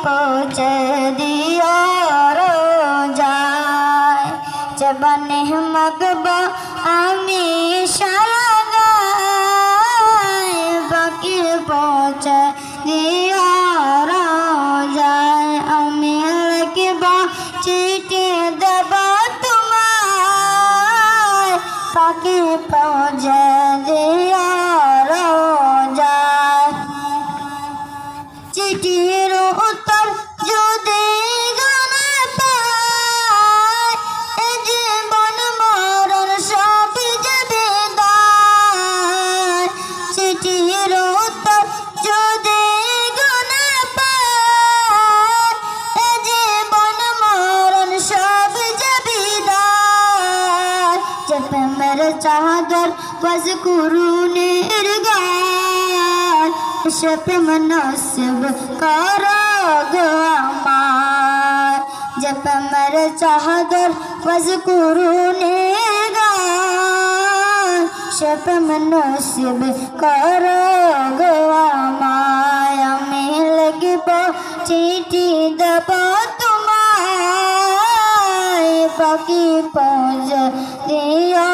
পৌঁছে দিও রোজায় জবানে মাগবো আমি সারা গায় বাকি পৌঁছে দিও রোজায় আমি লিখবো চিঠি দেব তোমায় বাকি পৌঁছে দিও রোজায় চিঠির উত্তর যদি গানে পাই এ জীবন মরণ সব যাবে দায় চিঠির উত্তর যদি গানে পাই এ জীবন মরণ সব যাবে দায় যে প্রেমের চাদর ওয়াজকুরুনের গায় সে প্রেম নসিব করো গো আমার যে প্রেমের চাদর ওয়াজকুরুনের গায় সে প্রেম নসিব করো গো আমায় আমি লিখব চিঠি দেব তোমায় বাকি পৌঁছে দিও